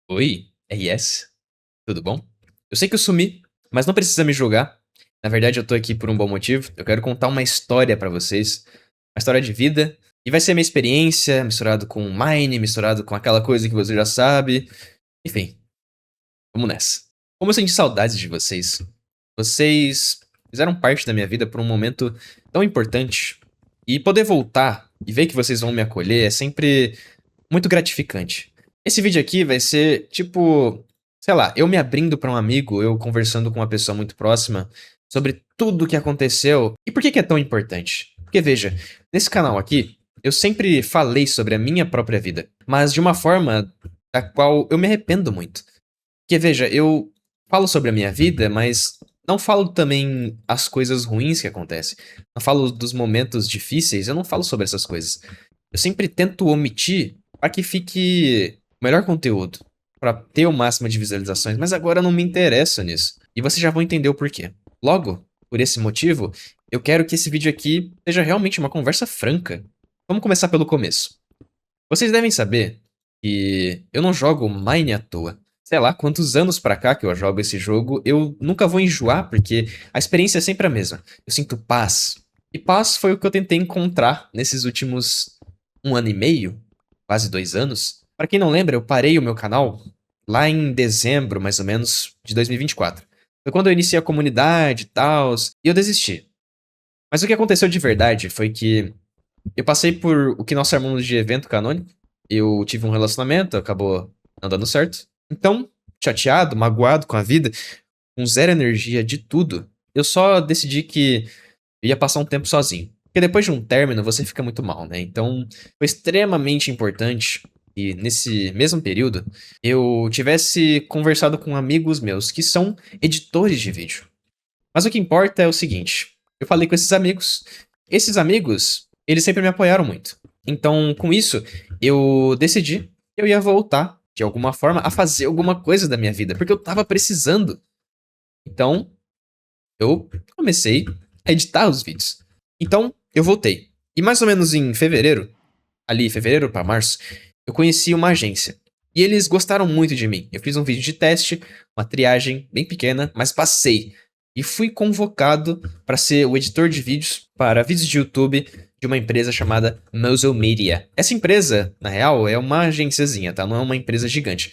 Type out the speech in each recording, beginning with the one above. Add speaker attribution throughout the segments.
Speaker 1: Oi, RS, tudo bom? Eu sei que eu sumi, mas não precisa me julgar. Na verdade, eu tô aqui por um bom motivo. Eu quero contar uma história pra vocês, uma história de vida, e vai ser minha experiência, misturado com Mine, misturado com aquela coisa que você já sabe. Enfim, vamos nessa. Como eu senti saudades de vocês. Vocês fizeram parte da minha vida por um momento tão importante. E poder voltar e ver que vocês vão me acolher é sempre muito gratificante. Esse vídeo aqui vai ser tipo, sei lá, eu me abrindo pra um amigo, eu conversando com uma pessoa muito próxima sobre tudo o que aconteceu e por que que é tão importante. Porque veja, nesse canal aqui, eu sempre falei sobre a minha própria vida, mas de uma forma da qual eu me arrependo muito. Porque veja, eu falo sobre a minha vida, mas não falo também as coisas ruins que acontecem. Não falo dos momentos difíceis, eu não falo sobre essas coisas. Eu sempre tento omitir para que fique o melhor conteúdo, para ter o máximo de visualizações, mas agora eu não me interesso nisso. E vocês já vão entender o porquê. Logo, por esse motivo, eu quero que esse vídeo aqui seja realmente uma conversa franca. Vamos começar pelo começo. Vocês devem saber que eu não jogo Mine à toa. Sei lá quantos anos pra cá que eu jogo esse jogo, eu nunca vou enjoar, porque a experiência é sempre a mesma. Eu sinto paz. E paz foi o que eu tentei encontrar nesses últimos 1 ano e meio, quase 2 anos. Pra quem não lembra, eu parei o meu canal lá em dezembro, mais ou menos, de 2024. Foi quando eu iniciei a comunidade e tal, e eu desisti. Mas o que aconteceu de verdade foi que eu passei por o que nós chamamos de evento canônico. Eu tive um relacionamento, acabou não dando certo. Então, chateado, magoado com a vida, com zero energia de tudo, eu só decidi que eu ia passar um tempo sozinho. Porque depois de um término, você fica muito mal, né? Então, foi extremamente importante que nesse mesmo período eu tivesse conversado com amigos meus que são editores de vídeo. Mas o que importa é o seguinte: eu falei com esses amigos, eles sempre me apoiaram muito. Então, com isso, eu decidi que eu ia voltar, de alguma forma, a fazer alguma coisa da minha vida, porque eu tava precisando. Então, eu comecei a editar os vídeos. Então, eu voltei. E mais ou menos em fevereiro, ali, fevereiro para março, eu conheci uma agência. E eles gostaram muito de mim. Eu fiz um vídeo de teste, uma triagem bem pequena, mas passei. E fui convocado para ser o editor de vídeos para vídeos de YouTube de uma empresa chamada Muzzle Media. Essa empresa, na real, é uma agênciazinha, tá? Não é uma empresa gigante.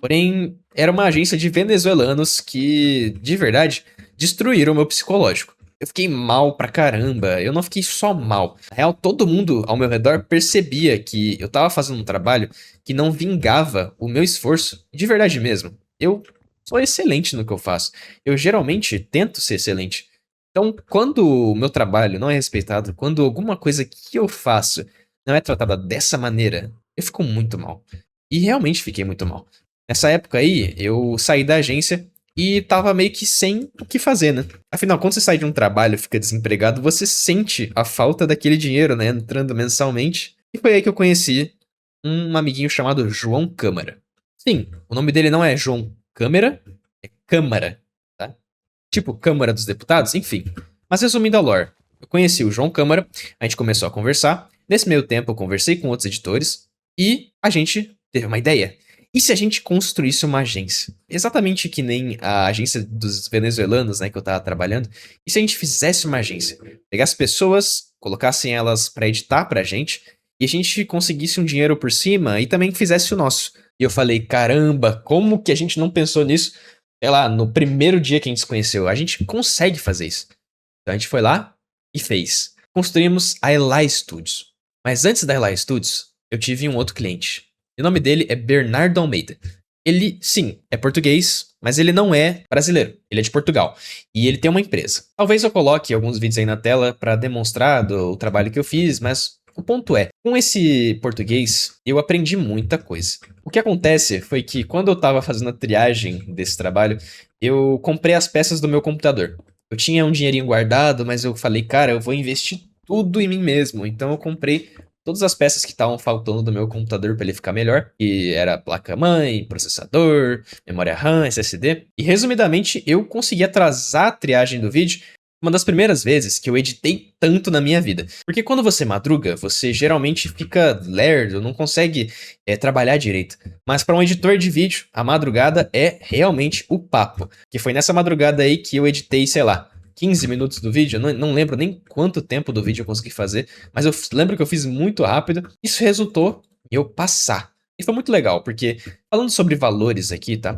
Speaker 1: Porém, era uma agência de venezuelanos que, de verdade, destruíram o meu psicológico. Eu fiquei mal pra caramba. Eu não fiquei só mal. Na real, todo mundo ao meu redor percebia que eu tava fazendo um trabalho que não vingava o meu esforço. De verdade mesmo. Eu sou excelente no que eu faço. Eu geralmente tento ser excelente. Então, quando o meu trabalho não é respeitado, quando alguma coisa que eu faço não é tratada dessa maneira, eu fico muito mal. E realmente fiquei muito mal. Nessa época aí, eu saí da agência e tava meio que sem o que fazer, né? Afinal, quando você sai de um trabalho e fica desempregado, você sente a falta daquele dinheiro, né? Entrando mensalmente. E foi aí que eu conheci um amiguinho chamado João Câmara. Sim, o nome dele não é João Câmara, é Câmara, tá? Tipo Câmara dos Deputados, enfim. Mas resumindo a lore, eu conheci o João Câmara, a gente começou a conversar. Nesse meio tempo, eu conversei com outros editores e a gente teve uma ideia. E se a gente construísse uma agência? Exatamente que nem a agência dos venezuelanos, né, que eu tava trabalhando. E se a gente fizesse uma agência? Pegasse pessoas, colocassem elas pra editar pra gente, e a gente conseguisse um dinheiro por cima e também fizesse o nosso. E eu falei, caramba, como que a gente não pensou nisso? Sei lá, no primeiro dia que a gente se conheceu. A gente consegue fazer isso. Então a gente foi lá e fez. Construímos a Eli Studios. Mas antes da Eli Studios, eu tive um outro cliente. O nome dele é Bernardo Almeida. Ele, sim, é português, mas ele não é brasileiro. Ele é de Portugal. E ele tem uma empresa. Talvez eu coloque alguns vídeos aí na tela para demonstrar o trabalho que eu fiz, mas o ponto é, com esse português, eu aprendi muita coisa. O que acontece foi que quando eu tava fazendo a triagem desse trabalho, eu comprei as peças do meu computador. Eu tinha um dinheirinho guardado, mas eu falei, cara, eu vou investir tudo em mim mesmo. Então eu comprei todas as peças que estavam faltando do meu computador para ele ficar melhor, que era placa-mãe, processador, memória RAM, SSD. E resumidamente, eu consegui atrasar a triagem do vídeo uma das primeiras vezes que eu editei tanto na minha vida. Porque quando você madruga, você geralmente fica lerdo, não consegue trabalhar direito. Mas para um editor de vídeo, a madrugada é realmente o papo. Que foi nessa madrugada aí que eu editei, sei lá, 15 minutos do vídeo. Não lembro nem quanto tempo do vídeo eu consegui fazer, mas eu lembro que eu fiz muito rápido. Isso resultou em eu passar. E foi muito legal, porque falando sobre valores aqui, tá?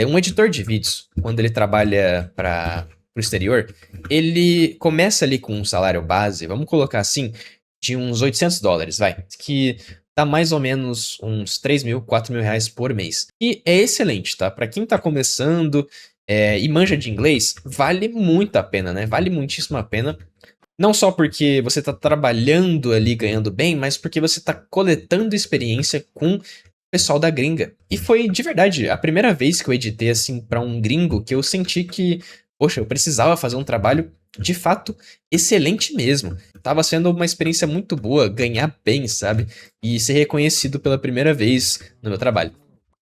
Speaker 1: Um editor de vídeos, quando ele trabalha para o exterior, ele começa ali com um salário base, vamos colocar assim, de uns US$ 800, vai. Que dá mais ou menos uns 3 mil, 4 mil reais por mês. E é excelente, tá? Pra quem tá começando e manja de inglês, vale muito a pena, né? Vale muitíssimo a pena. Não só porque você tá trabalhando ali ganhando bem, mas porque você tá coletando experiência com o pessoal da gringa. E foi de verdade a primeira vez que eu editei assim pra um gringo que eu senti que, poxa, eu precisava fazer um trabalho de fato excelente mesmo. Tava sendo uma experiência muito boa, ganhar bem, sabe? E ser reconhecido pela primeira vez no meu trabalho.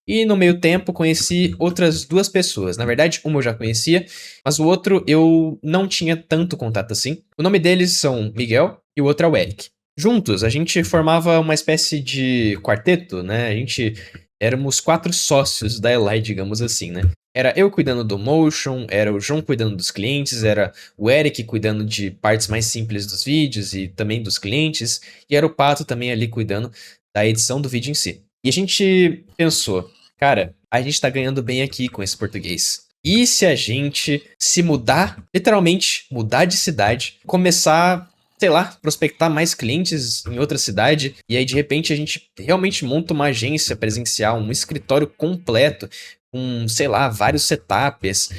Speaker 1: E no meio tempo conheci outras duas pessoas. Na verdade, uma eu já conhecia, mas o outro eu não tinha tanto contato assim. O nome deles são Miguel e o outro é o Eric. Juntos, a gente formava uma espécie de quarteto, né? A gente éramos 4 sócios da Eli, digamos assim, né? Era eu cuidando do motion, era o João cuidando dos clientes, era o Eric cuidando de partes mais simples dos vídeos e também dos clientes, e era o Pato também ali cuidando da edição do vídeo em si. E a gente pensou, cara, a gente tá ganhando bem aqui com esse português. E se a gente se mudar, literalmente mudar de cidade, começar, sei lá, prospectar mais clientes em outra cidade, e aí de repente a gente realmente monta uma agência presencial, um escritório completo, com, sei lá, vários setups,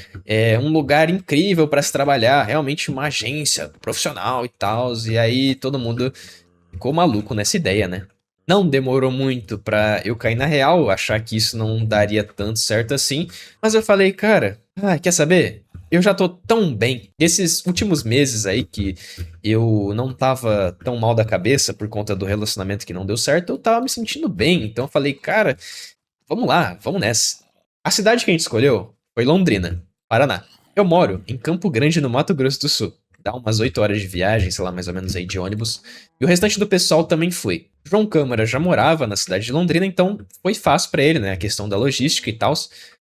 Speaker 1: um lugar incrível para se trabalhar, realmente uma agência profissional e tal, e aí todo mundo ficou maluco nessa ideia, né? Não demorou muito pra eu cair na real, achar que isso não daria tanto certo assim, mas eu falei, cara, quer saber? Eu já tô tão bem. Esses últimos meses aí que eu não tava tão mal da cabeça por conta do relacionamento que não deu certo, eu tava me sentindo bem. Então eu falei, cara, vamos lá, vamos nessa. A cidade que a gente escolheu foi Londrina, Paraná. Eu moro em Campo Grande, no Mato Grosso do Sul. Dá umas 8 horas de viagem, sei lá, mais ou menos aí de ônibus. E o restante do pessoal também foi. João Câmara já morava na cidade de Londrina, então foi fácil pra ele, né? A questão da logística e tal.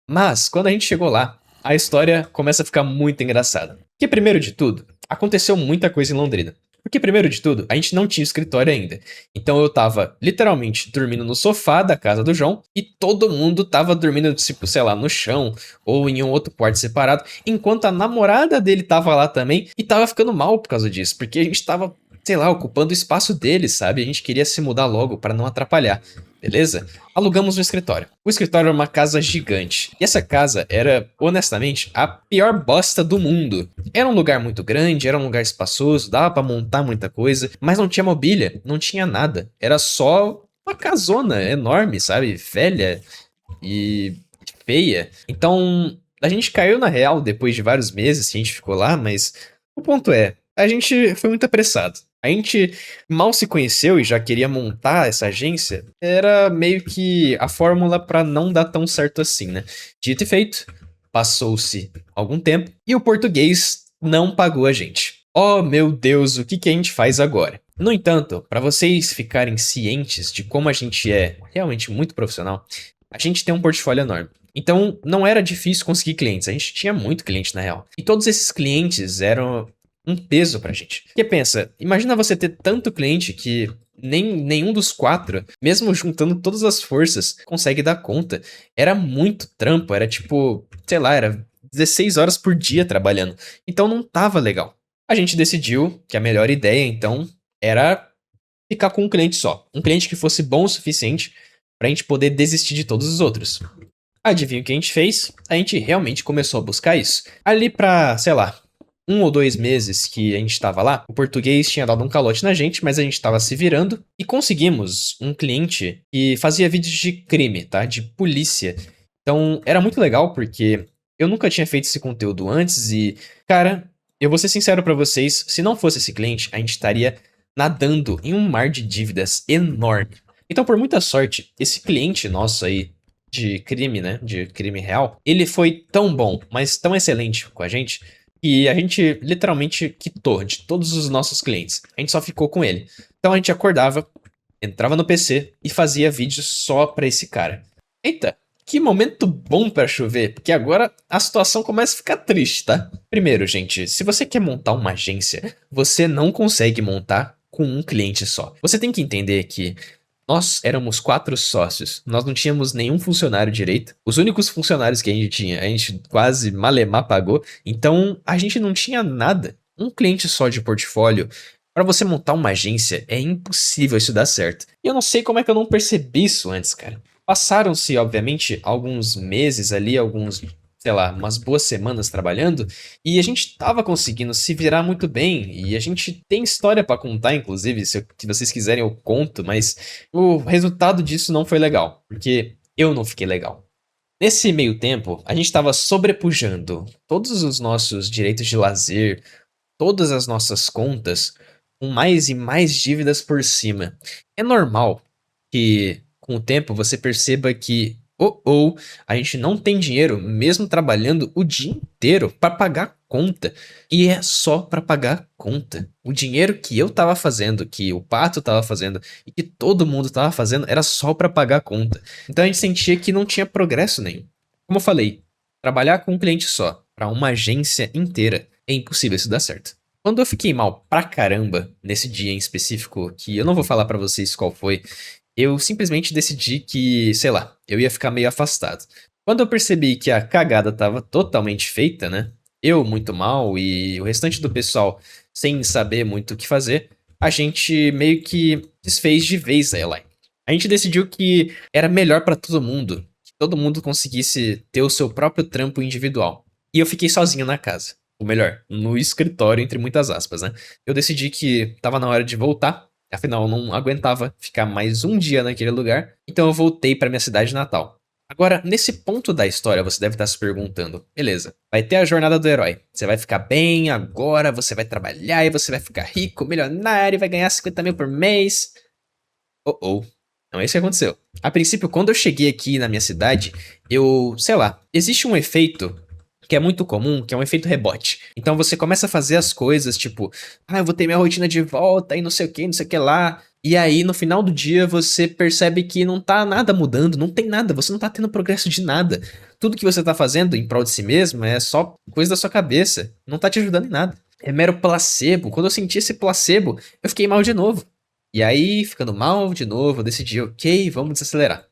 Speaker 1: Mas, quando a gente chegou lá, a história começa a ficar muito engraçada. Porque, primeiro de tudo, aconteceu muita coisa em Londrina. Porque, primeiro de tudo, a gente não tinha escritório ainda. Então eu tava, literalmente, dormindo no sofá da casa do João e todo mundo tava dormindo, tipo, sei lá, no chão ou em um outro quarto separado, enquanto a namorada dele tava lá também e tava ficando mal por causa disso, porque a gente tava, sei lá, ocupando o espaço dele, sabe? A gente queria se mudar logo para não atrapalhar. Beleza? Alugamos um escritório. O escritório era uma casa gigante. E essa casa era, honestamente, a pior bosta do mundo. Era um lugar muito grande, era um lugar espaçoso, dava pra montar muita coisa, mas não tinha mobília, não tinha nada. Era só uma casona enorme, sabe? Velha e feia. Então, a gente caiu na real depois de vários meses que a gente ficou lá, mas o ponto é, a gente foi muito apressado. A gente mal se conheceu e já queria montar essa agência. Era meio que a fórmula pra não dar tão certo assim, né? Dito e feito, passou-se algum tempo e o português não pagou a gente. Oh, meu Deus, o que que a gente faz agora? No entanto, para vocês ficarem cientes de como a gente é realmente muito profissional, a gente tem um portfólio enorme. Então, não era difícil conseguir clientes. A gente tinha muito cliente, na real. E todos esses clientes eram um peso pra gente. Porque pensa, imagina você ter tanto cliente que nenhum dos 4, mesmo juntando todas as forças, consegue dar conta. Era muito trampo, era tipo, sei lá, era 16 horas por dia trabalhando. Então não tava legal. A gente decidiu que a melhor ideia, então, era ficar com um cliente só. Um cliente que fosse bom o suficiente pra gente poder desistir de todos os outros. Adivinha o que a gente fez? A gente realmente começou a buscar isso. Ali pra, sei lá, 1 ou 2 meses que a gente tava lá, o português tinha dado um calote na gente, mas a gente tava se virando e conseguimos um cliente que fazia vídeos de crime, tá? De polícia. Então era muito legal porque eu nunca tinha feito esse conteúdo antes e, cara, eu vou ser sincero pra vocês, se não fosse esse cliente, a gente estaria nadando em um mar de dívidas enorme. Então, por muita sorte, esse cliente nosso aí de crime, né? De crime real, ele foi tão bom, mas tão excelente com a gente e a gente literalmente quitou de todos os nossos clientes. A gente só ficou com ele. Então a gente acordava, entrava no PC e fazia vídeos só pra esse cara. Eita, que momento bom pra chover, porque agora a situação começa a ficar triste, tá? Primeiro, gente, se você quer montar uma agência, você não consegue montar com um cliente só. Você tem que entender que nós éramos 4 sócios, nós não tínhamos nenhum funcionário direito. Os únicos funcionários que a gente quase malemar pagou, então a gente não tinha nada. Um cliente só de portfólio, para você montar uma agência, é impossível isso dar certo. E eu não sei como é que eu não percebi isso antes, cara. Passaram-se, obviamente, alguns meses ali, sei lá, umas boas semanas trabalhando, e a gente tava conseguindo se virar muito bem, e a gente tem história pra contar, inclusive, se vocês quiserem eu conto, mas o resultado disso não foi legal, porque eu não fiquei legal. Nesse meio tempo, a gente tava sobrepujando todos os nossos direitos de lazer, todas as nossas contas, com mais e mais dívidas por cima. É normal que com o tempo você perceba que a gente não tem dinheiro mesmo trabalhando o dia inteiro para pagar conta. E é só para pagar conta. O dinheiro que eu tava fazendo, que o Pato tava fazendo e que todo mundo tava fazendo era só para pagar conta. Então a gente sentia que não tinha progresso nenhum. Como eu falei, trabalhar com um cliente só para uma agência inteira é impossível isso dar certo. Quando eu fiquei mal pra caramba nesse dia em específico, que eu não vou falar pra vocês qual foi, eu simplesmente decidi que, sei lá, eu ia ficar meio afastado. Quando eu percebi que a cagada tava totalmente feita, né? Eu muito mal e o restante do pessoal sem saber muito o que fazer, a gente meio que desfez de vez a Elaine. A gente decidiu que era melhor pra todo mundo, que todo mundo conseguisse ter o seu próprio trampo individual. E eu fiquei sozinho na casa. Ou melhor, no escritório, entre muitas aspas, né? Eu decidi que tava na hora de voltar. Afinal, eu não aguentava ficar mais um dia naquele lugar, então eu voltei para minha cidade natal. Agora, nesse ponto da história, você deve estar se perguntando: beleza, vai ter a jornada do herói. Você vai ficar bem agora, você vai trabalhar e você vai ficar rico, milionário, e vai ganhar 50 mil por mês. Oh. Não é isso que aconteceu. A princípio, quando eu cheguei aqui na minha cidade, sei lá, existe um efeito que é muito comum, que é um efeito rebote. Então você começa a fazer as coisas, tipo, eu vou ter minha rotina de volta e não sei o que, não sei o que lá. E aí, no final do dia, você percebe que não tá nada mudando, não tem nada, você não tá tendo progresso de nada. Tudo que você tá fazendo em prol de si mesmo é só coisa da sua cabeça, não tá te ajudando em nada. É mero placebo. Quando eu senti esse placebo, eu fiquei mal de novo. E aí, ficando mal de novo, eu decidi, ok, vamos desacelerar.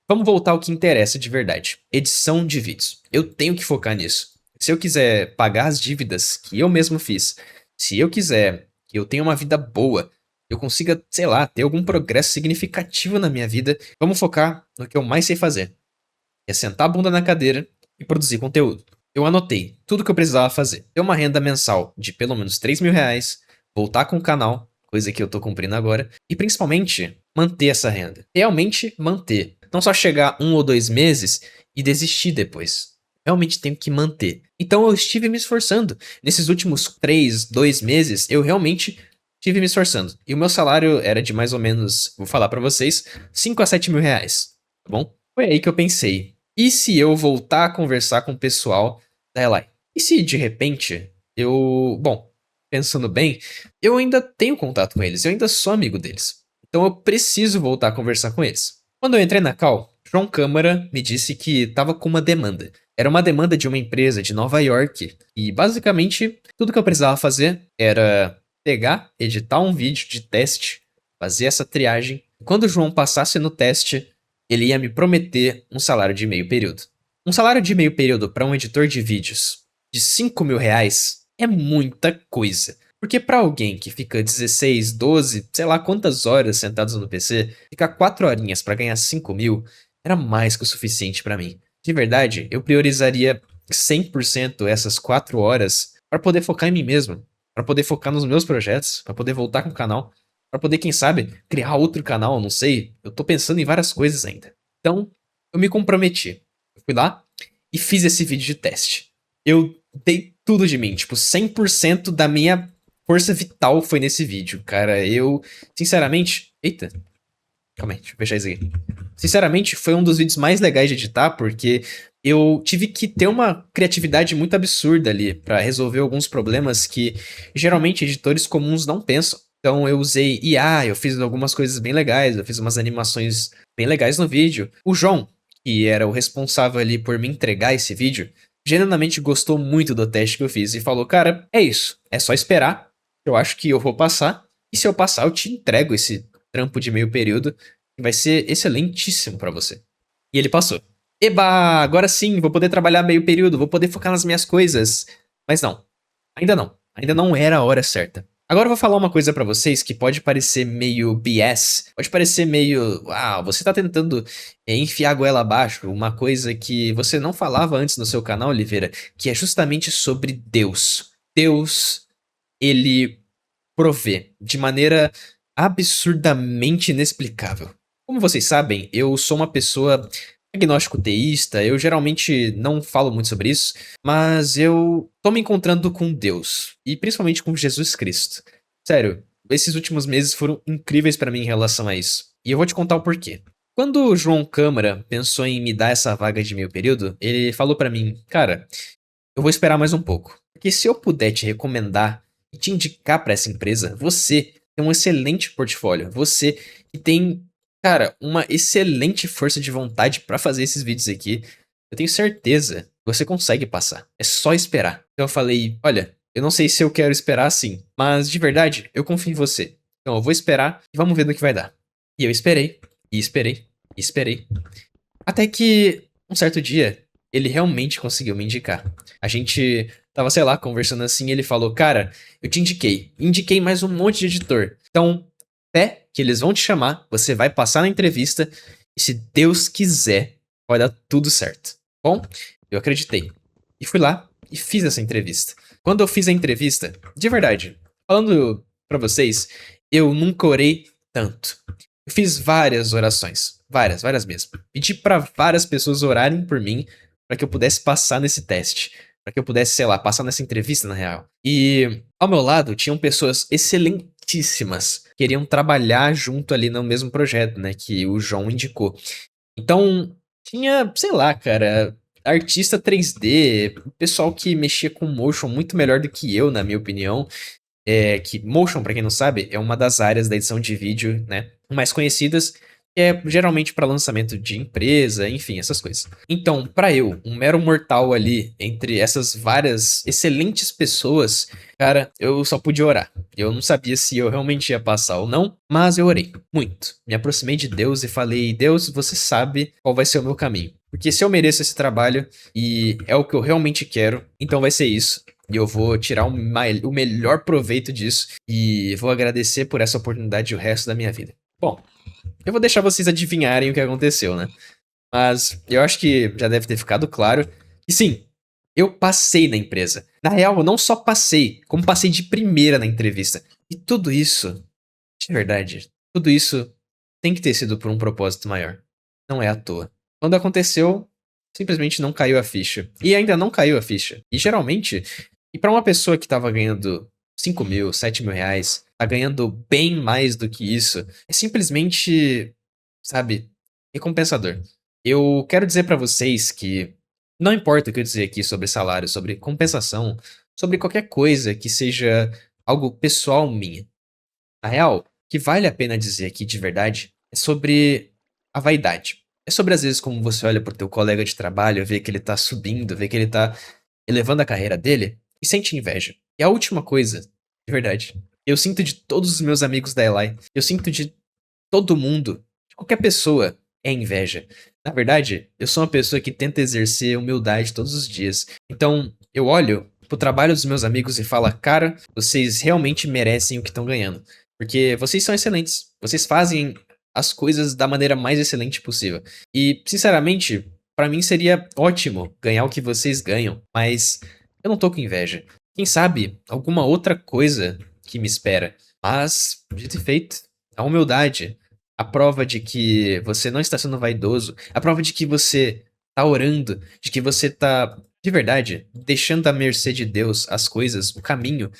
Speaker 1: Vamos voltar ao que interessa de verdade: edição de vídeos. Eu tenho que focar nisso. Se eu quiser pagar as dívidas que eu mesmo fiz, se eu quiser que eu tenha uma vida boa, eu consiga, sei lá, ter algum progresso significativo na minha vida, vamos focar no que eu mais sei fazer: que é sentar a bunda na cadeira e produzir conteúdo. Eu anotei tudo que eu precisava fazer: ter uma renda mensal de pelo menos 3 mil reais, voltar com o canal, coisa que eu tô cumprindo agora, e principalmente manter essa renda. Realmente manter. Não só chegar 1 ou 2 meses e desistir depois. Realmente tenho que manter. Então eu estive me esforçando. Nesses últimos 2 meses, eu realmente estive me esforçando. E o meu salário era de mais ou menos, vou falar pra vocês, 5 a 7 mil reais. Tá bom? Foi aí que eu pensei: e se eu voltar a conversar com o pessoal da Eli? E se de repente bom, pensando bem, eu ainda tenho contato com eles, eu ainda sou amigo deles. Então eu preciso voltar a conversar com eles. Quando eu entrei na Cal, João Câmara me disse que estava com uma demanda. Era uma demanda de uma empresa de Nova York. E basicamente, tudo que eu precisava fazer era pegar, editar um vídeo de teste, fazer essa triagem. Quando o João passasse no teste, ele ia me prometer um salário de meio período. Um salário de meio período para um editor de vídeos de 5 mil reais é muita coisa. Porque para alguém que fica 16, 12, sei lá quantas horas sentados no PC, ficar 4 horinhas para ganhar 5 mil era mais que o suficiente para mim. De verdade, eu priorizaria 100% essas 4 horas para poder focar em mim mesmo, para poder focar nos meus projetos, para poder voltar com o canal, para poder, quem sabe, criar outro canal, não sei. Eu tô pensando em várias coisas ainda. Então, eu me comprometi. Eu fui lá e fiz esse vídeo de teste. Eu dei tudo de mim, tipo, 100% da minha força vital foi nesse vídeo, cara. Eu, sinceramente. Eita. Calma aí, deixa eu fechar isso aqui. Sinceramente, foi um dos vídeos mais legais de editar, porque eu tive que ter uma criatividade muito absurda ali pra resolver alguns problemas que geralmente editores comuns não pensam. Então eu usei IA, eu fiz algumas coisas bem legais, eu fiz umas animações bem legais no vídeo. O João, que era o responsável ali por me entregar esse vídeo, genuinamente gostou muito do teste que eu fiz e falou: Cara, é isso, é só esperar. Eu acho que eu vou passar. E se eu passar, eu te entrego esse trampo de meio período, que vai ser excelentíssimo pra você. E ele passou. Eba, agora sim, vou poder trabalhar meio período, vou poder focar nas minhas coisas. Mas não, ainda não. Ainda não era a hora certa. Agora eu vou falar uma coisa pra vocês que pode parecer meio BS, pode parecer meio, você tá tentando enfiar a goela abaixo, uma coisa que você não falava antes no seu canal, Oliveira, que é justamente sobre Deus. Deus, ele provê de maneira absurdamente inexplicável. Como vocês sabem, eu sou uma pessoa agnóstico teísta, eu geralmente não falo muito sobre isso, mas eu tô me encontrando com Deus, e principalmente com Jesus Cristo. Sério, esses últimos meses foram incríveis pra mim em relação a isso. E eu vou te contar o porquê. Quando o João Câmara pensou em me dar essa vaga de meio período, ele falou pra mim: Cara, eu vou esperar mais um pouco. Porque se eu puder te recomendar e te indicar pra essa empresa, você tem um excelente portfólio. Você que tem, cara, uma excelente força de vontade pra fazer esses vídeos aqui. Eu tenho certeza que você consegue passar. É só esperar. Então eu falei: Olha, eu não sei se eu quero esperar assim, mas de verdade, eu confio em você. Então eu vou esperar e vamos ver no que vai dar. E eu esperei, e esperei, e esperei. Até que, um certo dia, ele realmente conseguiu me indicar. A gente tava, sei lá, conversando assim, e ele falou: Cara, eu te indiquei. Indiquei mais um monte de editor. Então, fé que eles vão te chamar, você vai passar na entrevista, e se Deus quiser, vai dar tudo certo. Bom, eu acreditei. E fui lá e fiz essa entrevista. Quando eu fiz a entrevista, de verdade, falando pra vocês, eu nunca orei tanto. Eu fiz várias orações. Várias, várias mesmo. Pedi pra várias pessoas orarem por mim pra que eu pudesse passar nesse teste. Pra que eu pudesse, sei lá, passar nessa entrevista, na real. E ao meu lado tinham pessoas excelentíssimas que queriam trabalhar junto ali no mesmo projeto, né? Que o João indicou. Então, tinha, sei lá, cara, artista 3D, pessoal que mexia com motion muito melhor do que eu, na minha opinião. Que motion, pra quem não sabe, é uma das áreas da edição de vídeo, né, mais conhecidas, que é geralmente para lançamento de empresa, enfim, essas coisas. Então, pra eu, um mero mortal ali, entre essas várias excelentes pessoas, cara, eu só pude orar. Eu não sabia se eu realmente ia passar ou não, mas eu orei muito. Me aproximei de Deus e falei: Deus, você sabe qual vai ser o meu caminho. Porque se eu mereço esse trabalho e é o que eu realmente quero, então vai ser isso. E eu vou tirar o melhor proveito disso. E vou agradecer por essa oportunidade o resto da minha vida. Bom, eu vou deixar vocês adivinharem o que aconteceu, né? Mas eu acho que já deve ter ficado claro. E sim, eu passei na empresa. Na real, eu não só passei, como passei de primeira na entrevista. E tudo isso, de verdade, tudo isso tem que ter sido por um propósito maior. Não é à toa. Quando aconteceu, simplesmente não caiu a ficha. E ainda não caiu a ficha. E geralmente, e pra uma pessoa que tava ganhando 5 mil, 7 mil reais, tá ganhando bem mais do que isso, é simplesmente, sabe, recompensador. Eu quero dizer pra vocês que não importa o que eu dizer aqui sobre salário, sobre compensação, sobre qualquer coisa que seja algo pessoal minha. Na real, o que vale a pena dizer aqui de verdade é sobre a vaidade. É sobre às vezes como você olha pro teu colega de trabalho, vê que ele tá subindo, vê que ele tá elevando a carreira dele e sente inveja. E a última coisa, de verdade, eu sinto de todos os meus amigos da Eli, eu sinto de todo mundo, de qualquer pessoa, é inveja. Na verdade, eu sou uma pessoa que tenta exercer humildade todos os dias. Então, eu olho pro trabalho dos meus amigos e falo: Cara, vocês realmente merecem o que estão ganhando. Porque vocês são excelentes. Vocês fazem as coisas da maneira mais excelente possível. E, sinceramente, pra mim seria ótimo ganhar o que vocês ganham, mas eu não tô com inveja. Quem sabe alguma outra coisa que me espera. Mas, dito e feito, a humildade, a prova de que você não está sendo vaidoso, a prova de que você tá orando, de que você tá, de verdade, deixando à mercê de Deus as coisas, o caminho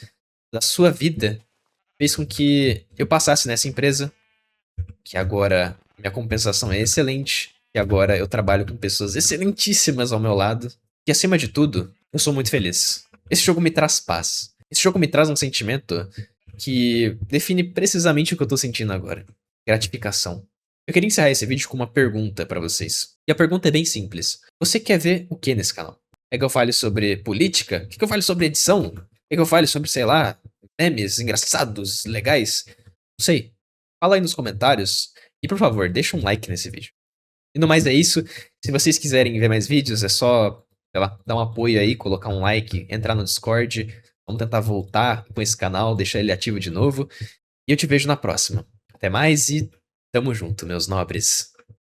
Speaker 1: da sua vida, fez com que eu passasse nessa empresa, que agora minha compensação é excelente, E agora eu trabalho com pessoas excelentíssimas ao meu lado. E acima de tudo, eu sou muito feliz. Esse jogo me traz paz. Esse jogo me traz um sentimento que define precisamente o que eu tô sentindo agora. Gratificação. Eu queria encerrar esse vídeo com uma pergunta pra vocês. E a pergunta é bem simples. Você quer ver o que nesse canal? É que eu fale sobre política? Quer que eu fale sobre edição? Quer que eu fale sobre, sei lá, memes engraçados, legais? Não sei. Fala aí nos comentários. E por favor, deixa um like nesse vídeo. E no mais é isso. Se vocês quiserem ver mais vídeos, é só, sei lá, dar um apoio aí, colocar um like, entrar no Discord. Vamos tentar voltar com esse canal, deixar ele ativo de novo. E eu te vejo na próxima. Até mais e tamo junto, meus nobres.